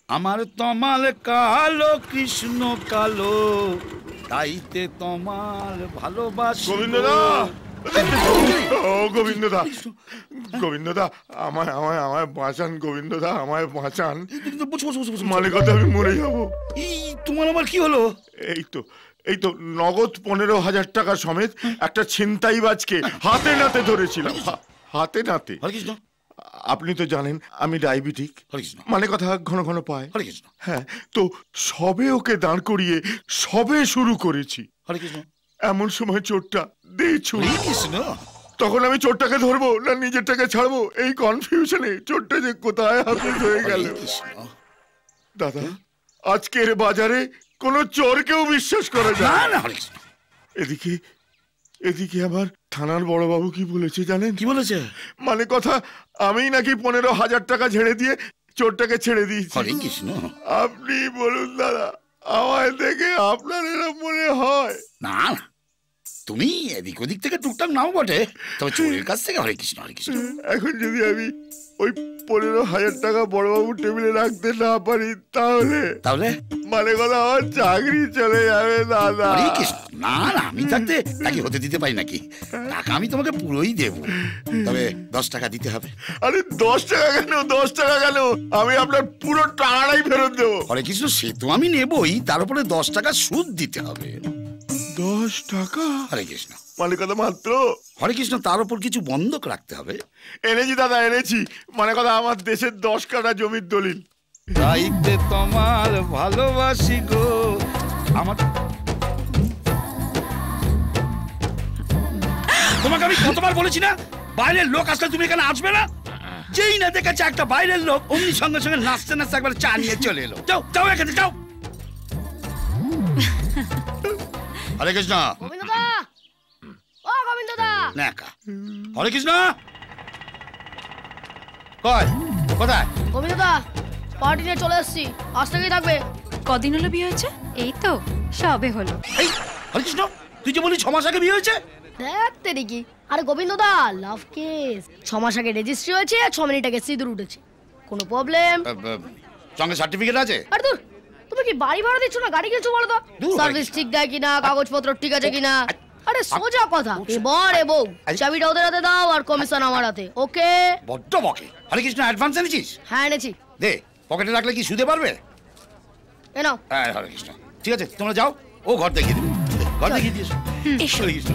আমার তমাল কালো কৃষ্ণ কালো, তাইতে তোমার ভালোবাসি। গোবিন্দদা, ও গোবিন্দদা, গোবিন্দদা, আমায় আমায় আমায় বাঁচান গোবিন্দদা, আমায় বাঁচান। মানে কথা আমি মরে যাবো। তোমার আবার কি হলো? এই তো নগদ 15,000 টাকা সমেত একটা ছিনতাইবাজকে হাতে নাতে ধরেছিলাম, হাতে নাতে। আপনি তো জানেন আমি ডায়াবেটিক, মানে কথা ঘন ঘন পায়। হ্যাঁ, তো সবে ওকে দাঁড় করিয়ে সবে শুরু করেছি। এমন সময় চোরটা দিয়েছো। তখন আমি চোরটাকে ধরবো না নিজেরটাকে ছাড়বো, এই কনফিউশনে চোরটা যে কোথায় হাফিজ হয়ে গেল। দাদা, আজকের বাজারে কোনো চোরকেও বিশ্বাস করা যায় না। এদিকে এদিকে আমার থানার বড়বাবু কি বলেছে জানেন? কি বলেছে? মানে কথা আমি নাকি 15,000 টাকা ঝেড়ে দিয়ে চোরটাকে ছেড়ে দিয়েছি। আপনি বলুন দাদা, আমায় দেখে আপনার এরকম মনে হয়? না না, তুমি এদিক ওদিক থেকে টুকটাক নাও বটে, তবে চোরের কাছ থেকে হরে কৃষ্ণ হরে কৃষ্ণ। এখন যদি আমি ওই 15,000 টাকা বড়বাবুর টেবিলে রাখতে না পারি তাহলে তাহলে মানে কথা আমার চাকরি চলে যাবে দাদা। না না, আমি থাকতে তাকে হতে দিতে পারি নাকি? টাকা আমি তোমাকে পুরোই দেব, তবে 10 টাকা দিতে হবে। আরে 10 টাকা কেন, 10 টাকা কেন, আমি আপনার পুরো টাকাটাই ফেরত দেবো। হরে কৃষ্ণ, সে তো আমি নেবই, তার উপরে 10 টাকা সুদ দিতে হবে। 10 টাকা? হরে কৃষ্ণ। মানে কথা মাত্র? হরে কৃষ্ণ, তার উপর কিছু বন্ধক রাখতে হবে। এনেছি দাদা, এনেছি। মানে কথা আমার দেশের 10 কাঠা জমির দলিল। তাইতে তোমার ভালোবাসি গো। আমার তোমাকে আমি কতবার বলেছি না, বাইরের লোক আসলে তুমি এখানে আসবে না। যেই না দেখেছে একটা বাইরের লোক, অমনি সঙ্গে সঙ্গে নাচতে নাচতে একবার চা নিয়ে চলে এলো। যাও যাও এখানে যাও। হরে কৃষ্ণ। গোবিন্দদা, ও গোবিন্দদা। নাকা হরে কৃষ্ণ। কই কোথায়? গোবিন্দদা, পার্টি নিয়ে চলে এসেছি, আজ থেকেই থাকবে। কদিন হলো বিয়ে হয়েছে? এই তো সবে হলো। এই হরে কৃষ্ণ, তুই যে বলি 6 মাস আগে বিয়ে হয়েছে। দেখতে দেখি। আরে গোবিন্দদা, লাভ কেস 6 মাস আগে রেজিস্ট্রি হয়েছে, 6 মিনিট আগে সিঁদুর উঠেছে। কোনো প্রবলেম? সঙ্গে সার্টিফিকেট আছে? আরে দূর, তুমি কি বাড়ি ভাড়া দিচ্ছ না গাড়ি কিনছো বলো তো? সার্ভিস ঠিক দেয় কিনা, কাগজপত্র ঠিক আছে কিনা? আরে সোজা কথা, এবার বউ চাবিটা ওদের হাতে দাও আর কমিশন আমার হাতে। ওকে? বড্ড বকে। হরে কৃষ্ণ, অ্যাডভান্স এনেছিস? হ্যাঁ এনেছি। দে, পকেটে রাখলে কি শুতে পারবে? এ নাও। হ্যাঁ হরে কৃষ্ণ, ঠিক আছে তোমরা যাও, ও ঘর দেখিয়ে দেবে। ঘর দেখিয়ে দিয়েছো। এসো। হরে কৃষ্ণ।